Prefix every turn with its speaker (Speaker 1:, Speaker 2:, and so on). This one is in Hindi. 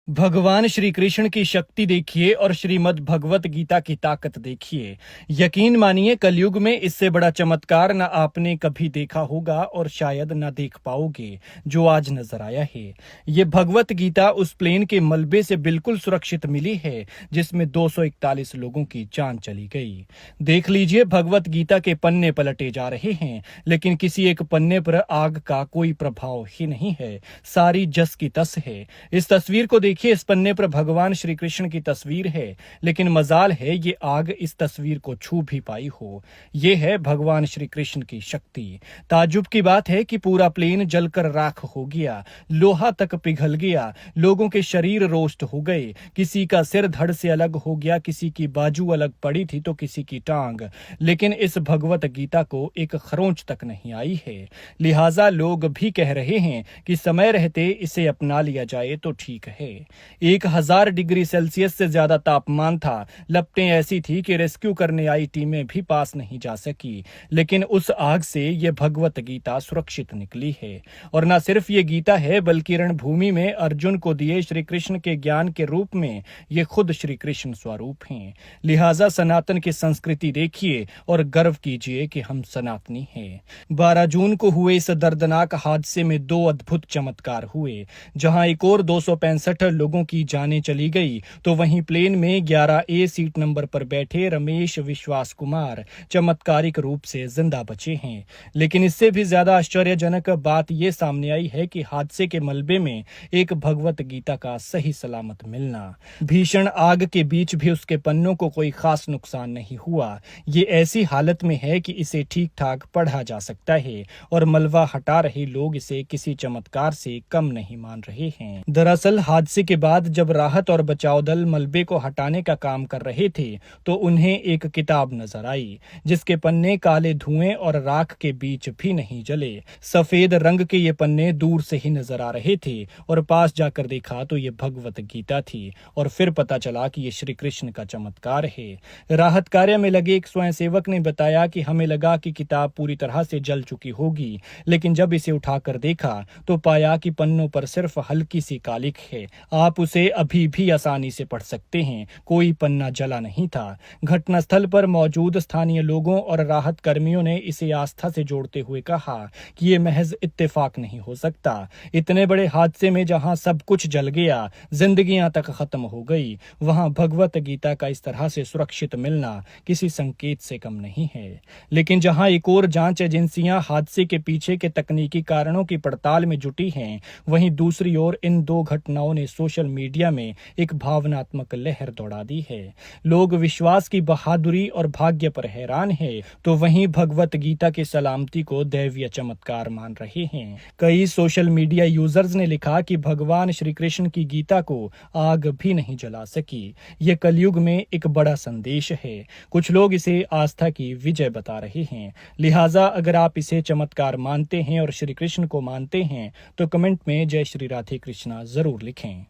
Speaker 1: भगवान श्री कृष्ण की शक्ति देखिए और श्रीमद् भगवत गीता की ताकत देखिए। यकीन मानिए कलयुग में इससे बड़ा चमत्कार न आपने कभी देखा होगा और शायद न देख पाओगे जो आज नजर आया है। ये भगवत गीता उस प्लेन के मलबे से बिल्कुल सुरक्षित मिली है जिसमें 241 लोगों की जान चली गई। देख लीजिए, भगवत गीता के पन्ने पलटे जा रहे हैं लेकिन किसी एक पन्ने पर आग का कोई प्रभाव ही नहीं है, सारी जस की तस है। इस तस्वीर को देखिए, इस पन्ने पर भगवान श्री कृष्ण की तस्वीर है लेकिन मजाल है ये आग इस तस्वीर को छू भी पाई हो। ये है भगवान श्री कृष्ण की शक्ति। ताज्जुब की बात है कि पूरा प्लेन जलकर राख हो गया, लोहा तक पिघल गया, लोगों के शरीर रोस्ट हो गए, किसी का सिर धड़ से अलग हो गया, किसी की बाजू अलग पड़ी थी तो किसी की टांग, लेकिन इस भगवत गीता को एक खरोंच तक नहीं आई है। लिहाजा लोग भी कह रहे हैं कि समय रहते इसे अपना लिया जाए तो ठीक है। 1000 डिग्री सेल्सियस से ज्यादा तापमान था, लपटें ऐसी थी कि रेस्क्यू करने आई टीमें भी पास नहीं जा सकी, लेकिन उस आग से यह भगवत गीता सुरक्षित निकली है। और न सिर्फ ये गीता है बल्कि रणभूमि में अर्जुन को दिए श्री कृष्ण के ज्ञान के रूप में ये खुद श्री कृष्ण स्वरूप हैं। लिहाजा सनातन की संस्कृति देखिए और गर्व कीजिए कि हम सनातनी हैं। 12 जून को हुए इस दर्दनाक हादसे में 2 अद्भुत चमत्कार हुए। जहां एक और 265 लोगों की जानें चली गई तो वहीं प्लेन में 11A सीट नंबर पर बैठे रमेश विश्वास कुमार चमत्कारिक रूप से जिंदा बचे हैं। लेकिन इससे भी ज्यादा आश्चर्यजनक बात यह सामने आई है कि हादसे के मलबे में एक भगवत गीता का सही सलामत मिलना। भीषण आग के बीच भी उसके पन्नों को कोई खास नुकसान नहीं हुआ। ये ऐसी हालत में है कि इसे ठीक ठाक पढ़ा जा सकता है और मलबा हटा रहे लोग इसे किसी चमत्कार से कम नहीं मान रहे हैं। दरअसल हादसे के बाद जब राहत और बचाव दल मलबे को हटाने का काम कर रहे थे तो उन्हें एक किताब नजर आई जिसके पन्ने काले धुएं और राख के बीच भी नहीं जले। सफेद रंग के ये पन्ने दूर से ही नजर आ रहे थे और पास जाकर देखा तो ये भगवत गीता थी और फिर पता चला कि ये श्री कृष्ण का चमत्कार है। राहत कार्य में लगे एक स्वयंसेवक ने बताया कि हमें लगा कि किताब पूरी तरह से जल चुकी होगी, लेकिन जब इसे उठाकर देखा तो पाया कि पन्नों पर सिर्फ हल्की सी कालिक है। आप उसे अभी भी आसानी से पढ़ सकते हैं, कोई पन्ना जला नहीं था। घटनास्थल पर मौजूद स्थानीय लोगों और राहत कर्मियों ने इसे आस्था से जोड़ते हुए कहा कि ये महज इत्तेफाक नहीं हो सकता। इतने बड़े हादसे में जहां सब कुछ जल गया, जिंदगियां तक खत्म हो गई, वहां भगवत गीता का इस तरह से सुरक्षित मिलना किसी संकेत से कम नहीं है। लेकिन जहां एक और जांच एजेंसियां हादसे के पीछे के तकनीकी कारणों की पड़ताल में जुटी हैं, वहीं दूसरी ओर इन 2 घटनाओं ने सोशल मीडिया में एक भावनात्मक लहर दौड़ा दी है। लोग विश्वास की बहादुरी और भाग्य पर हैरान हैं, तो वहीं भगवत गीता की सलामती को दैवीय चमत्कार मान रहे हैं। कई सोशल मीडिया यूजर्स ने लिखा कि भगवान श्री कृष्ण की गीता को आग भी नहीं जला सकी। यह कलयुग में एक बड़ा संदेश है। कुछ लोग इसे आस्था की विजय बता रहे हैं। लिहाजा अगर आप इसे चमत्कार मानते हैं और श्री कृष्ण को मानते हैं तो कमेंट में जय श्री राधे कृष्णा जरूर लिखें।